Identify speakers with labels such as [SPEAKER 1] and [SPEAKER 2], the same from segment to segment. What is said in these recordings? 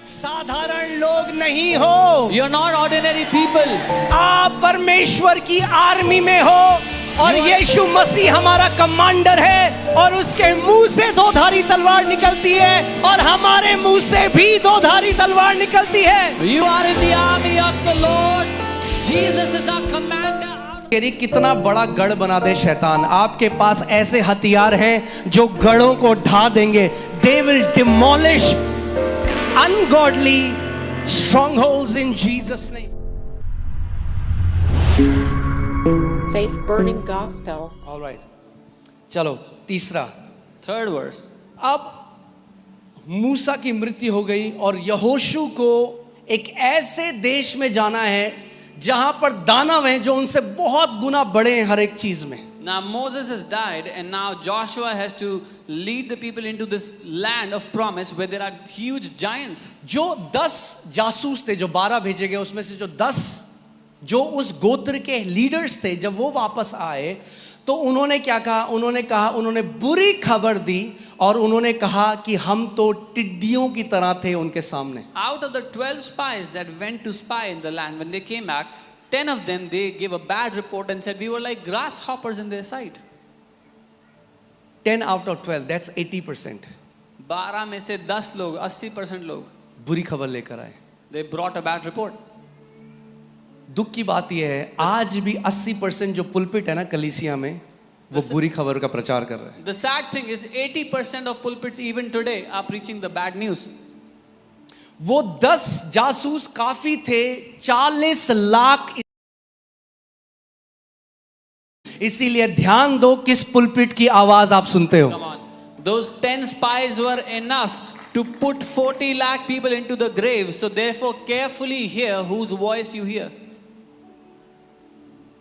[SPEAKER 1] साधारण लोग नहीं हो,
[SPEAKER 2] You're not ordinary people.
[SPEAKER 1] आप परमेश्वर की आर्मी में हो और यीशु मसीह हमारा कमांडर है और उसके मुंह से दो धारी तलवार निकलती है और हमारे मुंह से भी दो धारी तलवार निकलती है।
[SPEAKER 2] You are in the army of the Lord. Jesus is our commander.
[SPEAKER 1] तेरी कितना बड़ा गढ़ बना दे शैतान, आपके पास ऐसे हथियार हैं जो गढ़ों को ढा देंगे। They will demolish ungodly strongholds in Jesus' name.
[SPEAKER 3] Faith burning gospel.
[SPEAKER 1] All right. चलो तीसरा,
[SPEAKER 2] Third verse.
[SPEAKER 1] अब मूसा की मृत्यु हो गई और यहोशू को एक ऐसे देश में जाना है जहां पर दानव हैं जो उनसे बहुत गुना बड़े हैं हर एक चीज में।
[SPEAKER 2] Now Moses has died and now Joshua has to lead the people into this land of promise where there are huge giants.
[SPEAKER 1] जो 10 जासूस थे, जो 12 भेजे गए, उसमें से जो 10 जो उस गोत्र के लीडर्स थे, जब वो वापस आए तो उन्होंने क्या कहा? उन्होंने बुरी खबर दी और उन्होंने कहा कि हम तो टिड्डियों की तरह थे उनके सामने।
[SPEAKER 2] Out of the 12 spies that went to spy in the land, when they came back, 10 of them, they gave a bad report and said we were like grasshoppers in their sight.
[SPEAKER 1] 10 out of 12, that's 80%।
[SPEAKER 2] 12 में से 10 लोग, 80% लोग,
[SPEAKER 1] बुरी खबर लेकर आए।
[SPEAKER 2] they brought a bad report.
[SPEAKER 1] दुख की बात यह है आज भी 80% जो पुलपिट है ना कलीसिया में, वो बुरी खबर का प्रचार कर रहे हैं।
[SPEAKER 2] The sad thing is 80% of pulpits even today are preaching the bad news.
[SPEAKER 1] वो 10 जासूस काफी थे, 40 लाख। इसीलिए ध्यान दो किस पुलपिट की आवाज आप सुनते हो।
[SPEAKER 2] Come on. Those 10 spies were enough to put 40 lakh people into the grave. So therefore carefully hear whose voice you hear.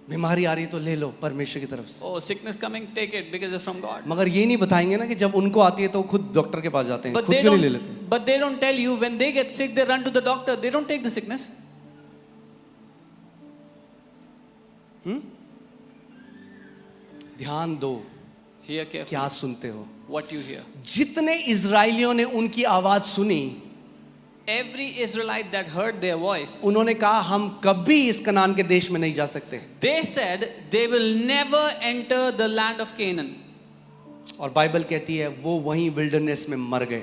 [SPEAKER 1] बीमारी आ रही तो ले लो परमेश्वर की तरफ से,
[SPEAKER 2] Oh, sickness coming, take it because it's from God.
[SPEAKER 1] मगर ये नहीं बताएंगे ना कि जब उनको आती है तो खुद डॉक्टर के पास जाते हैं, खुद क्यों नहीं ले लेते?
[SPEAKER 2] But they don't tell you when they get sick, they run to the doctor. They don't take the sickness.
[SPEAKER 1] ध्यान दो
[SPEAKER 2] Hear carefully
[SPEAKER 1] क्या सुनते हो।
[SPEAKER 2] what you hear.
[SPEAKER 1] जितने इजराइलियों ने उनकी आवाज सुनी,
[SPEAKER 2] Every Israelite that heard their voice,
[SPEAKER 1] उन्होंने कहा हम कभी इस कनान के देश में नहीं जा सकते।
[SPEAKER 2] they said they will never enter the land of Canaan.
[SPEAKER 1] और बाइबल कहती है वो वहीं विल्डरनेस में मर गए।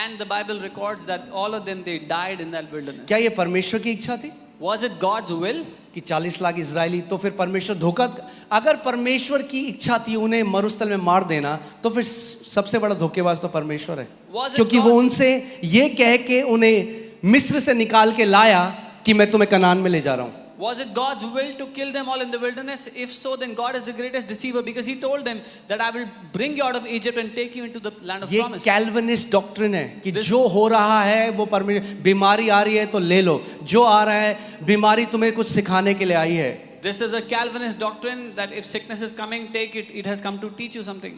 [SPEAKER 2] And the Bible records that all of them, they died in that wilderness.
[SPEAKER 1] क्या ये परमेश्वर की इच्छा थी
[SPEAKER 2] Was it God's will?
[SPEAKER 1] कि 40 लाख इजरायली? तो फिर परमेश्वर धोखा, अगर परमेश्वर की इच्छा थी उन्हें मरुस्थल में मार देना तो फिर सबसे बड़ा धोखेबाज तो परमेश्वर है, क्योंकि वो उनसे ये कह के उन्हें मिस्र से निकाल के लाया कि मैं तुम्हें कनान में ले जा रहा हूं।
[SPEAKER 2] Was it God's will to kill them all in the wilderness? If so, then God is the greatest deceiver because He told them that I will bring you out of Egypt and take you into the land of
[SPEAKER 1] ये
[SPEAKER 2] promise.
[SPEAKER 1] Calvinist doctrine है कि जो हो रहा है वो परमेश्वर, बीमारी आ रही है तो ले लो, जो आ रहा है बीमारी तुम्हें कुछ सिखाने के लिए आई है।
[SPEAKER 2] This is a Calvinist doctrine that if sickness is coming, take it. It has come to teach you something.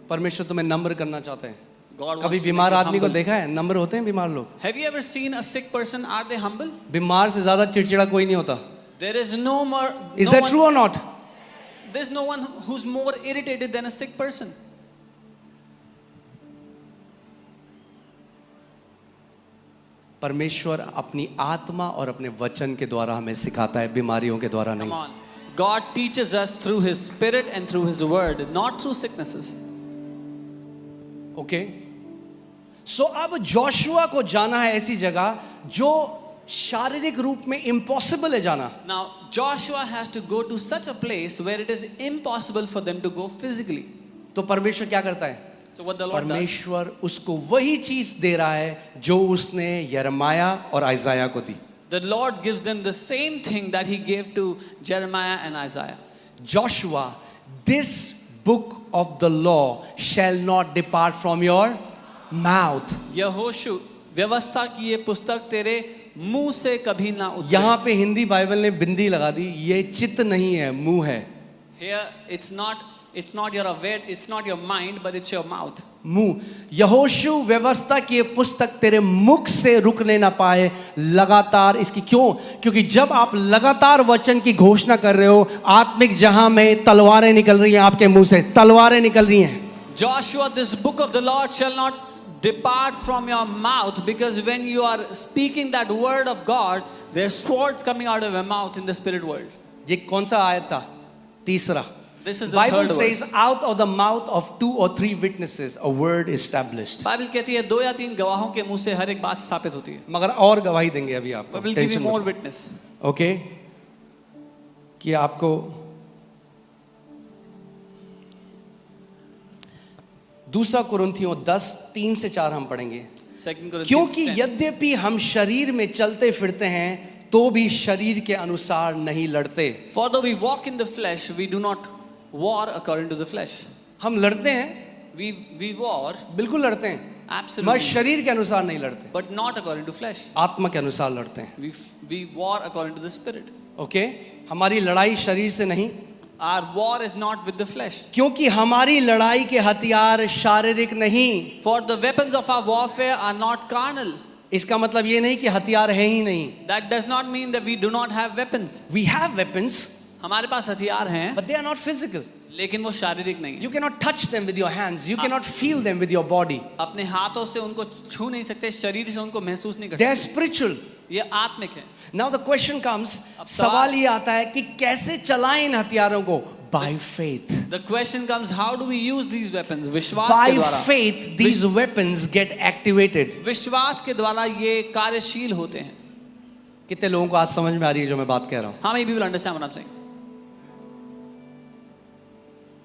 [SPEAKER 1] परमेश्वर तुम्हें नम्र करना चाहते हैं।
[SPEAKER 2] God
[SPEAKER 1] कभी
[SPEAKER 2] wants to
[SPEAKER 1] बीमार
[SPEAKER 2] make you
[SPEAKER 1] आदमी को
[SPEAKER 2] humble.
[SPEAKER 1] देखा है? नम्र होते हैं बीमार लोग?
[SPEAKER 2] Have you ever seen a sick person? Are they humble?
[SPEAKER 1] बीमार से ज्यादा चिड़चिड़ा कोई नहीं होता।
[SPEAKER 2] There is no more.
[SPEAKER 1] Is
[SPEAKER 2] no
[SPEAKER 1] that
[SPEAKER 2] one-
[SPEAKER 1] true or not?
[SPEAKER 2] There's no one who's more irritated than a sick person.
[SPEAKER 1] परमेश्वर अपनी आत्मा और अपने वचन के द्वारा हमें सिखाता है, बीमारियों के द्वारा
[SPEAKER 2] Come
[SPEAKER 1] नहीं।
[SPEAKER 2] on. God teaches us through His Spirit and through His Word, not through sicknesses.
[SPEAKER 1] Okay, so अब जोशुआ को जाना है ऐसी जगह जो शारीरिक रूप में इम्पॉसिबल है जाना।
[SPEAKER 2] Now, Joshua has to go to such a place where it is impossible for them to go physically.
[SPEAKER 1] तो परमेश्वर क्या करता है?
[SPEAKER 2] So what the Lord does,
[SPEAKER 1] परमेश्वर उसको वही चीज दे रहा है जो उसने यिर्मयाह और आइजाया को दी।
[SPEAKER 2] the Lord gives them the same thing that He gave to Jeremiah and Isaiah.
[SPEAKER 1] Joshua, this book of the law shall not depart from your mouth.
[SPEAKER 2] यहोशू, व्यवस्था की ये पुस्तक तेरे मुंह से कभी ना उतरे.
[SPEAKER 1] यहाँ पे हिंदी बाइबल ने बिंदी लगा दी, ये चित्त नहीं है, मुंह है।
[SPEAKER 2] Here it's not your aware, it's not your mind, but it's your mouth.
[SPEAKER 1] मुंह। यहोशू व्यवस्था की पुस्तक तेरे मुख से रुकने ना पाए लगातार इसकी। क्यों? क्योंकि जब आप लगातार वचन की घोषणा कर रहे हो, आत्मिक जहां में तलवारें निकल रही हैं, आपके मुंह से तलवारें निकल रही हैं।
[SPEAKER 2] Joshua, this book of the Lord shall not depart from your mouth, because when you are speaking that word of God, there are swords coming out of your mouth in the spirit world.
[SPEAKER 1] ये कौन सा आयत था? तीसरा.
[SPEAKER 2] This is the
[SPEAKER 1] Bible
[SPEAKER 2] third
[SPEAKER 1] says
[SPEAKER 2] verse.
[SPEAKER 1] out of the mouth of 2 or 3 witnesses a word is established.
[SPEAKER 2] Bible कहती है 2 या 3 गवाहों के मुंह से हर एक बात स्थापित होती है.
[SPEAKER 1] मगर और गवाही देंगे अभी आपको.
[SPEAKER 2] But we'll give you more witness.
[SPEAKER 1] Okay, कि आपको दूसरा कुरिन्थियों 10:3 से 4 हम पढ़ेंगे.
[SPEAKER 2] 2 Corinthians
[SPEAKER 1] क्योंकि
[SPEAKER 2] 10.
[SPEAKER 1] यद्यपि हम शरीर में चलते फिरते हैं तो भी शरीर के अनुसार नहीं लड़ते.
[SPEAKER 2] For though we walk in the flesh, we do not war according to the flesh.
[SPEAKER 1] हम लड़ते हैं,
[SPEAKER 2] We war
[SPEAKER 1] बिल्कुल लड़ते हैं, मगर
[SPEAKER 2] absolutely,
[SPEAKER 1] शरीर के अनुसार नहीं लड़ते,
[SPEAKER 2] but not according to flesh.
[SPEAKER 1] आत्मा के अनुसार लड़ते हैं.
[SPEAKER 2] We war according to the spirit.
[SPEAKER 1] Okay, हमारी लड़ाई शरीर से नहीं,
[SPEAKER 2] Our war is not with the flesh.
[SPEAKER 1] क्योंकि हमारी लड़ाई के हथियार शारीरिक नहीं.
[SPEAKER 2] For the weapons of our warfare are not carnal.
[SPEAKER 1] इसका मतलब ये नहीं कि हथियार है ही नहीं.
[SPEAKER 2] That does not mean that we do not have weapons.
[SPEAKER 1] We have weapons,
[SPEAKER 2] हमारे पास हथियार हैं,
[SPEAKER 1] but they are not physical.
[SPEAKER 2] लेकिन वो शारीरिक नहीं है.
[SPEAKER 1] You cannot touch them with your hands. You cannot feel them with your body.
[SPEAKER 2] अपने हाथों से उनको छू नहीं सकते, शरीर से उनको महसूस नहीं कर
[SPEAKER 1] They are
[SPEAKER 2] सकते.
[SPEAKER 1] spiritual.
[SPEAKER 2] ये आत्मिक है.
[SPEAKER 1] Now the question comes,
[SPEAKER 2] अब
[SPEAKER 1] सवाल ये आता है कि कैसे चलाएं इन हथियारों को? By faith.
[SPEAKER 2] The question comes, how do we use these weapons? विश्वास
[SPEAKER 1] By
[SPEAKER 2] के द्वारा.
[SPEAKER 1] faith, these weapons get activated.
[SPEAKER 2] विश्वास के द्वारा ये कार्यशील होते हैं.
[SPEAKER 1] कितने लोगों को आज समझ में आ रही है जो मैं बात कह रहा हूँ?
[SPEAKER 2] How many people understand what I'm saying?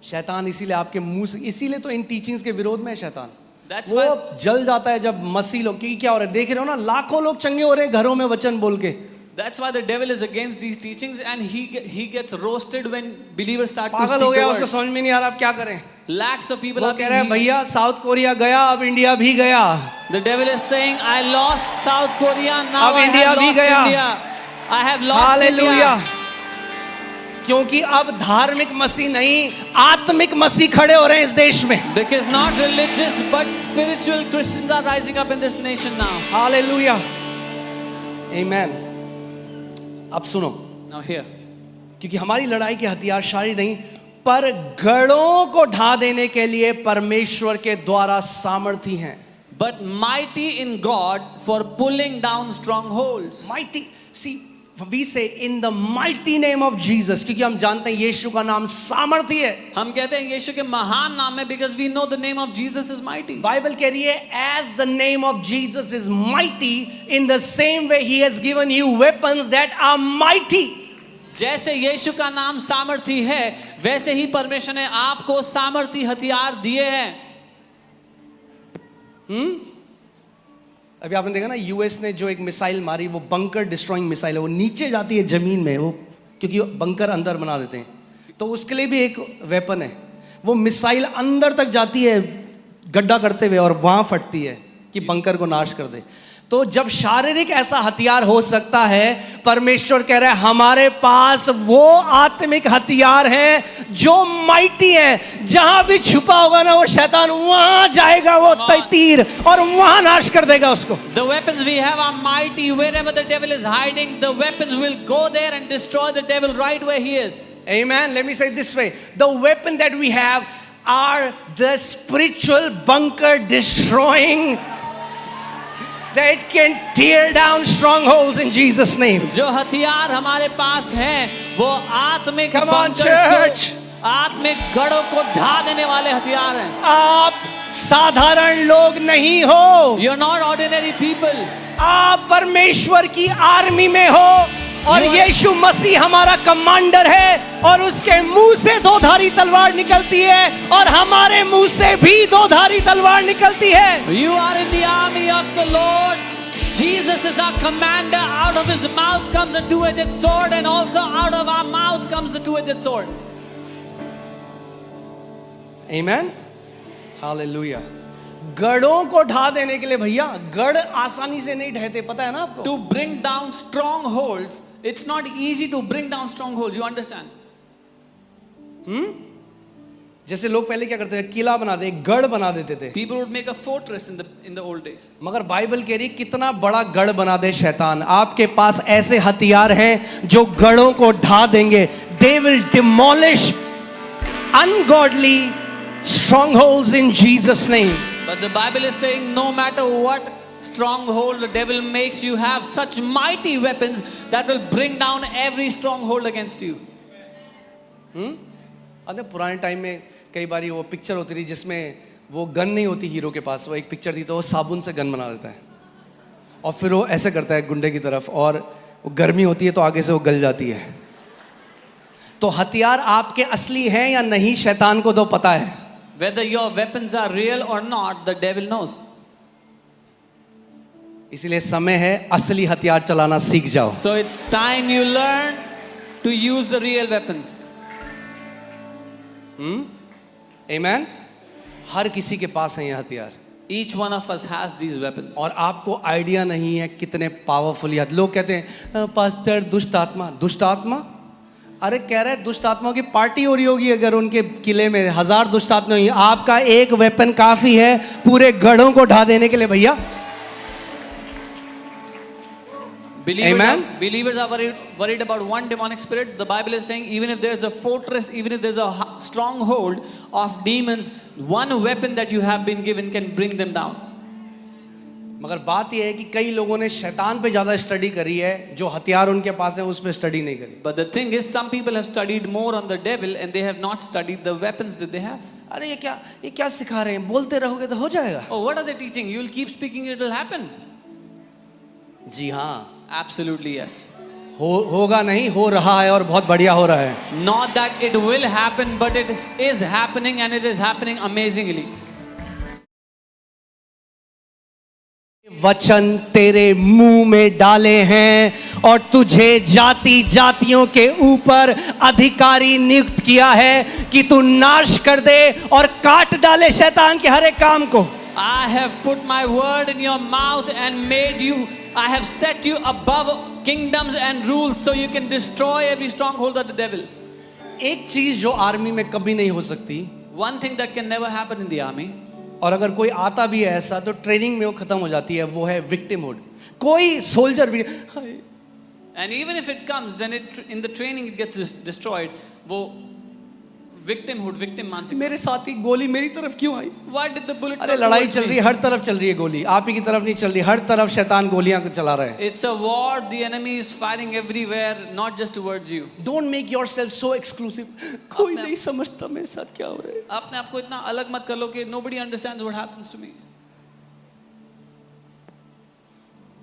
[SPEAKER 1] शैतान इसीलिए आपके मुंह से, इसीलिए तो इन टीचिंग्स के विरोध में है शैतान.
[SPEAKER 2] That's
[SPEAKER 1] वो
[SPEAKER 2] why
[SPEAKER 1] जल जाता है जब मसीह लोग, क्योंकि क्या हो रहा है देख रहे हो ना, लाखों लोग चंगे हो रहे हैं घरों में वचन बोल के.
[SPEAKER 2] That's why the devil is against these teachings, and he gets roasted when believers start to
[SPEAKER 1] पागल
[SPEAKER 2] speak
[SPEAKER 1] हो गया,
[SPEAKER 2] the
[SPEAKER 1] उसको
[SPEAKER 2] word.
[SPEAKER 1] समझ में नहीं आ रहा अब क्या करें.
[SPEAKER 2] Lakhs of people
[SPEAKER 1] वो
[SPEAKER 2] are
[SPEAKER 1] कह रहे हैं
[SPEAKER 2] being healed.
[SPEAKER 1] भैया साउथ कोरिया गया, अब इंडिया भी गया.
[SPEAKER 2] The devil is saying, I lost South Korea, now
[SPEAKER 1] अब
[SPEAKER 2] I
[SPEAKER 1] इंडिया
[SPEAKER 2] have
[SPEAKER 1] भी
[SPEAKER 2] lost
[SPEAKER 1] गया.
[SPEAKER 2] India. I have lost
[SPEAKER 1] hallelujah.
[SPEAKER 2] India.
[SPEAKER 1] क्योंकि अब धार्मिक मसीह नहीं, आत्मिक मसीह खड़े हो रहे हैं इस देश में.
[SPEAKER 2] Because not religious but spiritual Christians are rising up in this nation now.
[SPEAKER 1] Hallelujah. Amen. अब सुनो,
[SPEAKER 2] Now here,
[SPEAKER 1] क्योंकि हमारी लड़ाई के हथियार शारीरिक नहीं, पर गढ़ों को ढा देने के लिए परमेश्वर के द्वारा सामर्थी हैं.
[SPEAKER 2] but mighty in God for pulling down strongholds.
[SPEAKER 1] Mighty, see, we say in the mighty name of Jesus, क्योंकि हम जानते हैं यीशु का नाम सामर्थी है.
[SPEAKER 2] हम कहते हैं यीशु के महान नाम में, because we know the name of Jesus is mighty.
[SPEAKER 1] Bible कह रही है as the name of Jesus is mighty, in the same way he has given you weapons that are mighty.
[SPEAKER 2] जैसे यीशु का नाम सामर्थी है, वैसे ही परमेश्वर ने आपको सामर्थी हथियार दिए हैं.
[SPEAKER 1] अभी आपने देखा ना, यूएस ने जो एक मिसाइल मारी, वो बंकर डिस्ट्रॉइंग मिसाइल है, वो नीचे जाती है जमीन में, वो क्योंकि बंकर अंदर बना देते हैं, तो उसके लिए भी एक वेपन है. वो मिसाइल अंदर तक जाती है गड्ढा करते हुए और वहां फटती है कि बंकर को नाश कर दे. तो जब शारीरिक ऐसा हथियार हो सकता है, परमेश्वर कह रहा है हमारे पास वो आत्मिक हथियार है जो माइटी है. जहां भी छुपा होगा ना वो शैतान, वहां जाएगा वो तीर और वहां नाश कर देगा उसको.
[SPEAKER 2] The weapons we have are mighty. Wherever the devil is hiding, the weapons will go there and destroy the devil right where he is.
[SPEAKER 1] Amen. Let me say it this way, the weapon that we have are the spiritual bunker destroying, that can tear down strongholds in Jesus name.
[SPEAKER 2] जो हथियार हमारे पास हैं, वो आत्मिक
[SPEAKER 1] Come on,
[SPEAKER 2] bunkers
[SPEAKER 1] church.
[SPEAKER 2] को, आत्मिक गढ़ों को ढा देने वाले हथियार हैं.
[SPEAKER 1] आप साधारण लोग नहीं हो,
[SPEAKER 2] You're not ordinary people.
[SPEAKER 1] आप परमेश्वर की आर्मी में हो, और
[SPEAKER 2] You are-
[SPEAKER 1] यीशु मसीह हमारा कमांडर है, और उसके मुंह से दो धारी तलवार निकलती है, और हमारे मुंह से भी दो धारी तलवार निकलती है.
[SPEAKER 2] You are in the army of the Lord. Jesus is our commander. Out of his mouth comes a two-edged sword, and also out of our mouth comes the two-edged sword.
[SPEAKER 1] Amen. Hallelujah. गढ़ों को ढा देने के लिए, भैया गढ़ आसानी से नहीं ढहते, पता है ना आपको.
[SPEAKER 2] To bring down strongholds, it's not easy to bring down strongholds. You understand?
[SPEAKER 1] जैसे लोग पहले क्या करते थे, किला बना दे, गढ़ बना देते थे.
[SPEAKER 2] People would make a fortress in the old days.
[SPEAKER 1] मगर बाइबल कह रही कितना बड़ा गढ़ बना दे शैतान. आपके पास ऐसे हथियार हैं जो गढ़ों को ढा देंगे. They will demolish ungodly strongholds in Jesus' name.
[SPEAKER 2] But the Bible is saying no matter what stronghold the devil makes, you have such mighty weapons that will bring down every stronghold against you.
[SPEAKER 1] अरे पुराने time में कई बारी वो picture होती थी जिसमें वो गन नहीं होती हीरो के पास, वो एक पिक्चर थी तो वो साबुन से गन बना देता है और फिर वो ऐसे करता है गुंडे की तरफ और वो गर्मी होती है तो आगे से वो गल जाती है। तो हथियार आपके असली हैं या नहीं शैतान को तो पता है।
[SPEAKER 2] Whether your weapons are real or not, the devil knows.
[SPEAKER 1] इसलिए समय है असली हथियार चलाना सीख जाओ।
[SPEAKER 2] So it's time you learn to use the real weapons.
[SPEAKER 1] आमेन। हर किसी के पास है ये हथियार
[SPEAKER 2] Each one of us has these weapons.
[SPEAKER 1] और आपको आइडिया नहीं है कितने पावरफुल ये। लोग कहते हैं पास्टर दुष्ट आत्मा, दुष्ट आत्मा। अरे कह रहे दुष्ट आत्माओं की पार्टी हो रही होगी अगर उनके किले में 1000 दुष्ट आत्मा होंगी, आपका एक वेपन काफी है पूरे गढ़ों को ढा देने के लिए भैया।
[SPEAKER 2] Believers are worried about one demonic spirit. The Bible is saying even if there's a fortress, even if there's a stronghold of demons, one weapon that you have been given can bring them down.
[SPEAKER 1] मगर बात यह है कि कई लोगों ने शैतान पे ज्यादा स्टडी करी है, जो हथियार उनके पास है उस पे स्टडी नहीं करी।
[SPEAKER 2] But the thing is, some people have studied more on the devil and they have not studied the weapons that they have.
[SPEAKER 1] अरे ये क्या सिखा रहे हैं, बोलते रहोगे तो हो जाएगा।
[SPEAKER 2] Oh, what are they teaching? You will keep speaking, it will happen.
[SPEAKER 1] जी हाँ,
[SPEAKER 2] Absolutely yes.
[SPEAKER 1] होगा नहीं, हो रहा है और बहुत बढ़िया हो रहा है।
[SPEAKER 2] Not that it will happen, but it is happening and it is happening amazingly.
[SPEAKER 1] वचन तेरे मुंह में डाले हैं और तुझे जाति जातियों के ऊपर अधिकारी नियुक्त किया है कि तू नाश कर दे और काट डाले शैतान के हर एक काम को।
[SPEAKER 2] I have put my word in your mouth and made you, I have set you above kingdoms and rules so you can destroy every stronghold of the devil.
[SPEAKER 1] एक चीज जो आर्मी में कभी नहीं हो सकती,
[SPEAKER 2] One thing that can never happen in the army,
[SPEAKER 1] और अगर कोई आता भी है ऐसा तो ट्रेनिंग में वो खत्म हो जाती है, वो है विक्टिमहुड। कोई सोल्जर भी
[SPEAKER 2] and even if it comes, then in the training it gets destroyed. वो victimhood, victim मानसिक।
[SPEAKER 1] मेरे साथी गोली मेरी तरफ क्यों आई?
[SPEAKER 2] Why did the bullet?
[SPEAKER 1] अरे लड़ाई चल रही है, हर तरफ चल रही है गोली, आप ही की तरफ नहीं चल रही, हर तरफ शैतान गोलियां चला रहा है।
[SPEAKER 2] It's a war. The enemy is fighting everywhere, not just towards you.
[SPEAKER 1] Don't make yourself so exclusive. कोई नहीं समझता मेरे साथ क्या हो रहा है।
[SPEAKER 2] अपने आप को इतना अलग मत कर लो कि nobody understands what happens to me.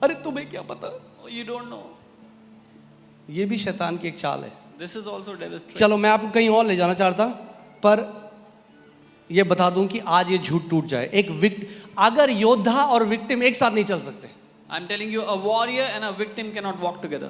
[SPEAKER 1] अरे तुम्हें क्या पता?
[SPEAKER 2] Oh, you don't know.
[SPEAKER 1] ये भी शैतान की एक चाल है।
[SPEAKER 2] This is also devil's trick.
[SPEAKER 1] चलो मैं आपको कहीं और ले जाना चाहता, पर ये बता दूं कि आज ये झूठ टूट जाए। अगर योद्धा और विक्टिम एक साथ नहीं चल सकते।
[SPEAKER 2] I'm telling you, a warrior and a victim cannot walk together.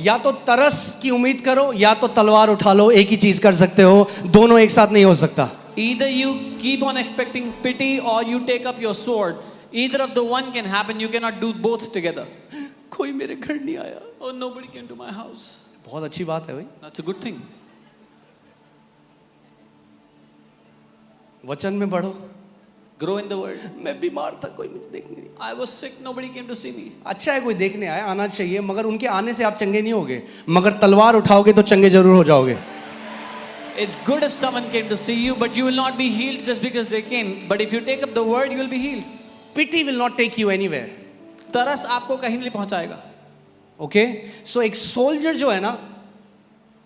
[SPEAKER 1] या तो तरस की उम्मीद करो या तो तलवार उठा लो, एक ही चीज कर सकते हो, दोनों एक साथ नहीं हो सकता।
[SPEAKER 2] Either you keep on expecting pity or you take up your sword. Either of the one can happen. You cannot do both together.
[SPEAKER 1] कोई मेरे घर नहीं आया।
[SPEAKER 2] Oh, nobody came to my house.
[SPEAKER 1] बहुत अच्छी बात है भाई,
[SPEAKER 2] That's a good thing.
[SPEAKER 1] वचन में बढ़ो।
[SPEAKER 2] Grow in the word.
[SPEAKER 1] मैं बीमार था, कोई मुझे देखने नहीं।
[SPEAKER 2] I was sick. Nobody came to see me.
[SPEAKER 1] अच्छा है कोई देखने आए, आना चाहिए, मगर उनके आने से आप चंगे नहीं होगे, मगर तलवार उठाओगे तो चंगे जरूर हो जाओगे।
[SPEAKER 2] It's good if someone came to see you, but you will not be healed just because they came. But if you take up the word, you will be healed.
[SPEAKER 1] Pity will not take you anywhere.
[SPEAKER 2] तरस आपको कहीं नहीं पहुंचाएगा।
[SPEAKER 1] Okay, सो एक soldier जो है ना,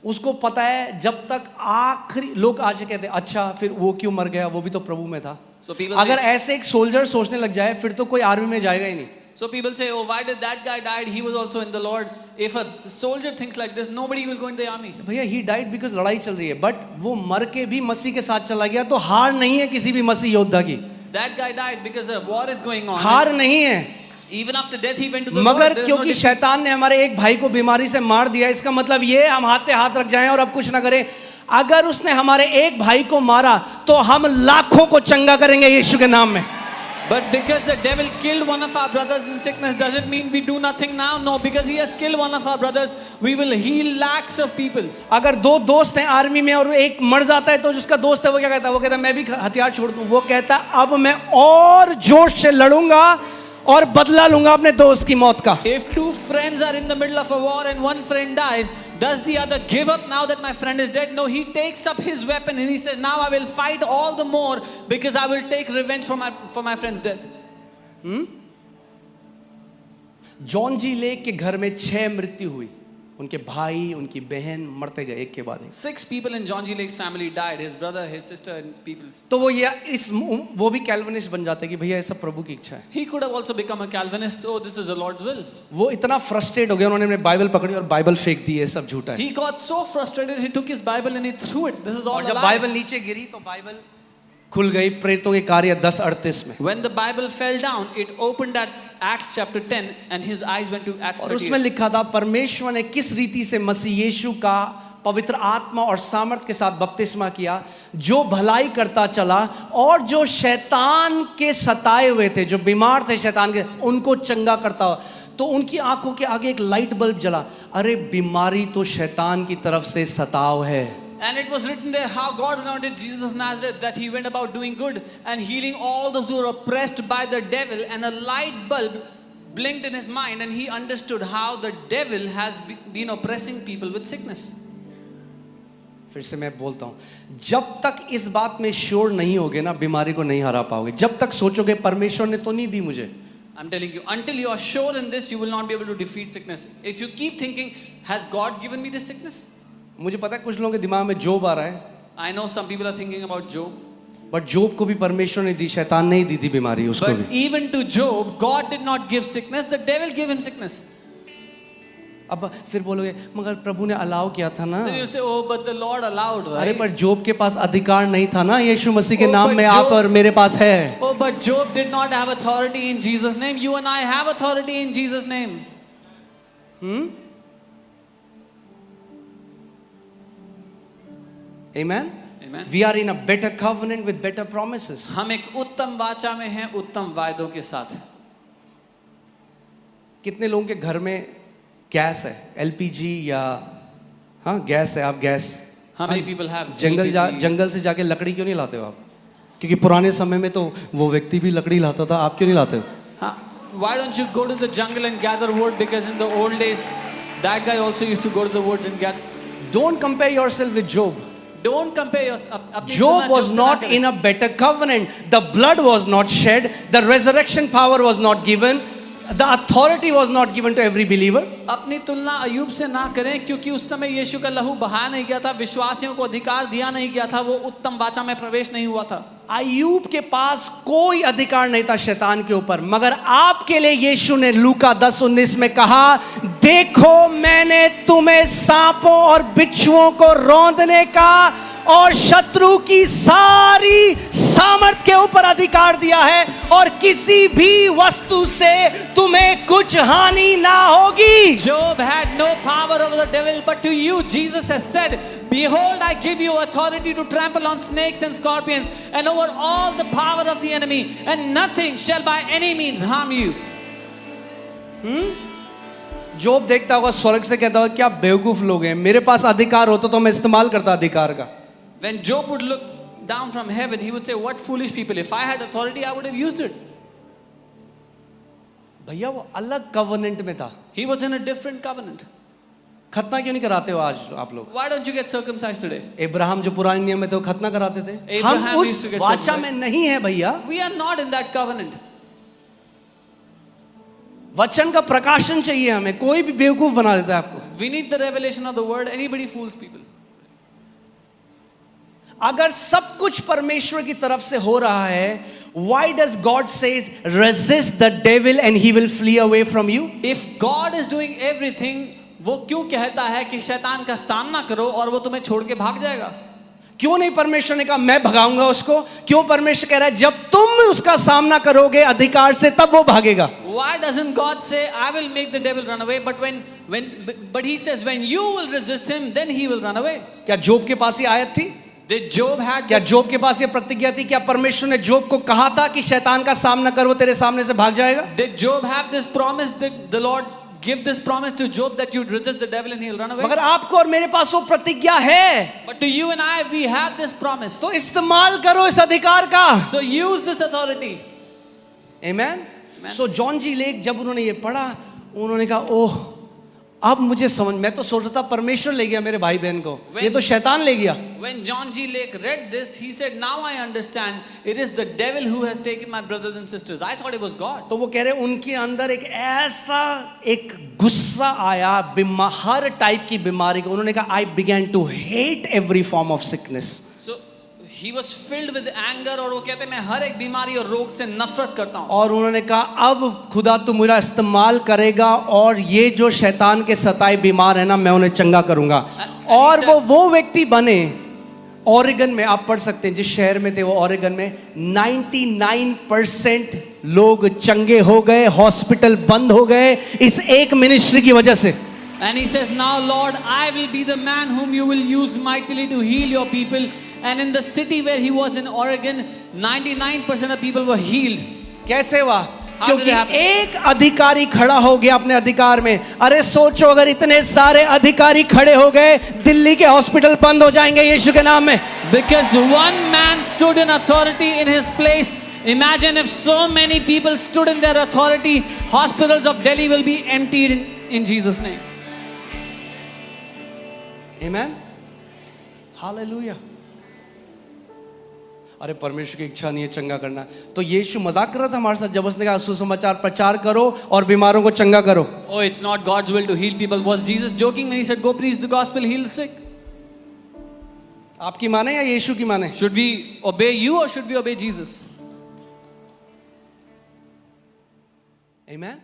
[SPEAKER 1] उसको पता है जब तक आखिरी, लोग आज कहते हैं अच्छा फिर वो क्यों मर गया, वो भी तो प्रभु में था। अगर ऐसे एक सोल्जर सोचने लग जाए फिर तो कोई आर्मी में जाएगा ही नहीं।
[SPEAKER 2] So people say, oh, why did that guy died? He was also in the Lord. If a soldier thinks like this, nobody will go in the army.
[SPEAKER 1] भैया he died because लड़ाई चल रही है, but वो मर के भी मसीह के साथ चला गया, तो हार नहीं है किसी भी मसीह योद्धा की।
[SPEAKER 2] That guy died because a war is going on.
[SPEAKER 1] हार नहीं है।
[SPEAKER 2] Even after death he went to the
[SPEAKER 1] मगर
[SPEAKER 2] Lord.
[SPEAKER 1] क्योंकि शैतान ने हमारे एक भाई को बीमारी से मार दिया, इसका मतलब ये हम हाथ पे हाथ रख जाएं और अब कुछ ना करें। अगर उसने हमारे एक भाई को मारा तो हम लाखों को चंगा करेंगे यीशु के नाम में।
[SPEAKER 2] But because the devil killed one of our brothers in sickness, does it mean we do nothing now? No, because he has killed one of our brothers, we will heal lakhs of people.
[SPEAKER 1] अगर दो दोस्त हैं army में और एक मर जाता है तो जिसका दोस्त है वो क्या कहता है? वो कहता है मैं भी हथियार छोड़ दूं। वो कहता है अब मैं और जोश से लड़ूंगा और बदला लूंगा अपने दोस्त की मौत का।
[SPEAKER 2] If two friends are in the middle of a war and one friend dies, does the other give up now that my friend is dead? No, he takes up his weapon and he says, now I will fight all the more because I will take revenge for my friend's death.
[SPEAKER 1] John ji Lake के घर में 6 मृत्यु हुई, उनके भाई उनकी बहन मरते गए एक के बाद एक।
[SPEAKER 2] 6 people in John G. Lake's family died, his brother, his sister and people.
[SPEAKER 1] तो वो भी कैल्विनिस्ट बन जाते कि भैया ये सब प्रभु की इच्छा है।
[SPEAKER 2] He could have also become a Calvinist. Oh, this is the Lord's will.
[SPEAKER 1] वो इतना फ्रस्ट्रेट हो गया, उन्होंने अपनी बाइबल पकड़ी और बाइबल फेंक दी, ये सब झूठा है।
[SPEAKER 2] He got so frustrated, he took his Bible and he threw it. This is all
[SPEAKER 1] और
[SPEAKER 2] a
[SPEAKER 1] जब
[SPEAKER 2] lie.
[SPEAKER 1] बाइबल नीचे गिरी तो बाइबल खुल गई प्रेतों के कार्य 10:38 में।
[SPEAKER 2] When the Bible fell down, it opened at Acts chapter 10 and his eyes went to Acts
[SPEAKER 1] और उसमें
[SPEAKER 2] 38.
[SPEAKER 1] लिखा था परमेश्वर ने किस रीति से मसीह यीशु का पवित्र आत्मा और सामर्थ के साथ बपतिस्मा किया, जो भलाई करता चला और जो शैतान के सताए हुए थे, जो बीमार थे शैतान के, उनको चंगा करता। तो उनकी आंखों के आगे एक लाइट बल्ब जला, अरे बीमारी तो शैतान की तरफ से सताव है।
[SPEAKER 2] And it was written there how God anointed Jesus of Nazareth, that he went about doing good and healing all those who were oppressed by the devil, and a light bulb blinked in his mind and he understood how the devil has been oppressing people with sickness.
[SPEAKER 1] फिर से मैं बोलता हूं, जब तक इस बात में श्योर नहीं होगे ना, बीमारी को नहीं हरा पाओगे। जब तक सोचोगे परमेश्वर ने तो नहीं दी मुझे,
[SPEAKER 2] I'm telling you, until you are sure in this, you will not be able to defeat sickness. If you keep thinking, has God given me this sickness?
[SPEAKER 1] मुझे पता है कुछ लोगों के दिमाग में जोब आ रहा है,
[SPEAKER 2] I know some people are thinking about Job.
[SPEAKER 1] But Job को भी परमेश्वर ने दी, शैतान नहीं दी थी बीमारी उसको
[SPEAKER 2] But
[SPEAKER 1] भी।
[SPEAKER 2] even to Job, God did not give sickness, the devil gave him sickness.
[SPEAKER 1] अब फिर बोलोगे मगर प्रभु ने अलाउ किया था ना।
[SPEAKER 2] Then you'll say, oh, but the Lord allowed,
[SPEAKER 1] अरे
[SPEAKER 2] right?
[SPEAKER 1] पर जोब के पास अधिकार नहीं था ना, यीशु मसीह के
[SPEAKER 2] Oh,
[SPEAKER 1] नाम
[SPEAKER 2] but
[SPEAKER 1] में आप
[SPEAKER 2] Job-
[SPEAKER 1] और मेरे पास है।
[SPEAKER 2] Oh, but Job did not have authority in Jesus' name. You and I have authority in Jesus' name.
[SPEAKER 1] Amen?
[SPEAKER 2] Amen.
[SPEAKER 1] We are in a better covenant with better promises.
[SPEAKER 2] हम एक उत्तम वाचा में हैं, उत्तम वायदों के साथ।
[SPEAKER 1] कितने लोगों के घर में गैस है, एलपीजी या हाँ गैस है, आप gas
[SPEAKER 2] How many people have
[SPEAKER 1] jungle
[SPEAKER 2] LPG?
[SPEAKER 1] जंगल से जाके लकड़ी क्यों नहीं लाते हो आप? क्योंकि पुराने समय में तो वो व्यक्ति भी लकड़ी लाता था, आप क्यों नहीं लाते हो?
[SPEAKER 2] Huh? Why don't you go to the jungle and gather wood? Because in the old days, that guy also used to go to the woods and gather.
[SPEAKER 1] Don't compare yourself with Job.
[SPEAKER 2] Don't compare yourself.
[SPEAKER 1] Job was not in a better covenant. The blood was not shed. The resurrection power was not given. The authority was not given to every believer.
[SPEAKER 2] अपनी तुलना अयूब से ना करें, क्योंकि उस समय यीशु का लहू बहाया नहीं गया था, विश्वासियों को अधिकार दिया नहीं गया था, वो उत्तम वाचा में प्रवेश नहीं हुआ था।
[SPEAKER 1] अय्यूब के पास कोई अधिकार नहीं था शैतान के ऊपर, मगर आपके लिए यीशु ने लूका 10:19 में कहा, देखो मैंने तुम्हें सांपों और बिच्छुओं को रौंदने का और शत्रु की सारी सामर्थ के ऊपर अधिकार दिया है, और किसी भी वस्तु से तुम्हें कुछ हानि ना होगी।
[SPEAKER 2] Job had no power over the devil, but to you Jesus has said, behold, I give you authority to trample on snakes and scorpions and over all the power of the enemy, and nothing shall by any means harm you.
[SPEAKER 1] जोब देखता होगा स्वर्ग से, कहता होगा क्या बेवकूफ लोग हैं, मेरे पास अधिकार होता तो मैं इस्तेमाल करता अधिकार का।
[SPEAKER 2] When Job would look down from heaven, he would say, what foolish people, if I had authority I would have used it.
[SPEAKER 1] भैया वो अलग कवर्नेंट में था।
[SPEAKER 2] He was in a different covenant.
[SPEAKER 1] खतना क्यों नहीं कराते हो आज आप लोग?
[SPEAKER 2] Why don't you get circumcised today?
[SPEAKER 1] Ibrahim जो पुराने नियम में थे वो खतना कराते थे।
[SPEAKER 2] Abraham
[SPEAKER 1] हम
[SPEAKER 2] used
[SPEAKER 1] उस
[SPEAKER 2] to get
[SPEAKER 1] वाचा
[SPEAKER 2] circumcised.
[SPEAKER 1] में नहीं है भैया।
[SPEAKER 2] We are not in that covenant.
[SPEAKER 1] वचन का प्रकाशन चाहिए हमें, कोई भी बेवकूफ बना देता है आपको।
[SPEAKER 2] We need the revelation of the word. Anybody fools people.
[SPEAKER 1] अगर सब कुछ परमेश्वर की तरफ से हो रहा है, why does God says resist the devil and he will flee away from you?
[SPEAKER 2] If God is doing everything, वो क्यों कहता है कि शैतान का सामना करो और वो तुम्हें छोड़ के भाग जाएगा?
[SPEAKER 1] क्यों नहीं परमेश्वर ने कहा मैं भगाऊंगा उसको? क्यों परमेश्वर कह रहा है जब तुम उसका सामना करोगे अधिकार से तब वो भागेगा?
[SPEAKER 2] Why doesn't God say I will make the devil run away, but he says when you will resist him then he will run away?
[SPEAKER 1] क्या जोब के पास ये आयत थी?
[SPEAKER 2] Did Job had
[SPEAKER 1] क्या
[SPEAKER 2] this,
[SPEAKER 1] जोब के पास ये प्रतिज्ञा थी? क्या परमेश्वर ने जोब को कहा था कि शैतान का सामना कर वो तेरे सामने से भाग जाएगा?
[SPEAKER 2] did Job have this promise? Did the Lord give this promise to Job that you'd resist the devil and he'll run away?
[SPEAKER 1] मगर आपको और मेरे पास वो प्रतिज्ञा है,
[SPEAKER 2] But to you and I we have this promise.
[SPEAKER 1] तो इस्तेमाल करो इस अधिकार का।
[SPEAKER 2] So use this authority.
[SPEAKER 1] Amen? So John ji Lake जब उन्होंने ये पढ़ा, उन्होंने कहा ओह, अब मुझे समझ, मैं तो सोच रहा था परमेश्वर ले गया मेरे भाई बहन को, ये तो शैतान ले गया.
[SPEAKER 2] When John G. Lake read this, he said, now I understand, it is the devil who has taken my brothers and sisters. I thought it was God.
[SPEAKER 1] तो वो कह रहे उनके अंदर एक ऐसा एक गुस्सा आया हर टाइप की बीमारी को. उन्होंने कहा I began to hate every form of sickness.
[SPEAKER 2] So he was filled with anger, और वो कहते मैं हर एक बीमारी और रोग से नफरत करता हूँ.
[SPEAKER 1] और उन्होंने कहा अब खुदा तू मेरा इस्तेमाल करेगा और ये जो शैतान के सताए बीमार है ना, मैं उन्हें चंगा करूंगा. और वो व्यक्ति बने. ओरेगन में आप पढ़ सकते हैं, जिस शहर में थे वो ओरेगन में 99% लोग चंगे हो गए, हॉस्पिटल बंद हो गए इस एक मिनिस्ट्री की वजह से.
[SPEAKER 2] And he says, now Lord, I will be the man whom you will use mightily to heal your people. And in the city where he was in Oregon, 99% of people were healed.
[SPEAKER 1] कैसे हुआ?
[SPEAKER 2] How did
[SPEAKER 1] क्योंकि
[SPEAKER 2] it happen?
[SPEAKER 1] एक अधिकारी खड़ा हो गया अपने अधिकार में. अरे सोचो, अगर इतने सारे अधिकारी खड़े हो गए, दिल्ली के हॉस्पिटल बंद हो जाएंगे यीशु के नाम में.
[SPEAKER 2] Because one man stood in authority in his place. Imagine if so many people stood in their authority, hospitals of Delhi will be emptied in Jesus' name.
[SPEAKER 1] Amen. Hallelujah. अरे परमेश्वर की इच्छा नहीं है चंगा करना. तो यीशु मजाक कर रहा था हमारे साथ जब उसने कहा सुसमाचार प्रचार करो और बीमारों को चंगा करो.
[SPEAKER 2] Oh, it's not God's will to heal people. Was Jesus joking when he said, go preach the gospel, heal the sick?
[SPEAKER 1] आपकी माने या यीशु की माने?
[SPEAKER 2] Should we obey you or should we obey Jesus?
[SPEAKER 1] Amen.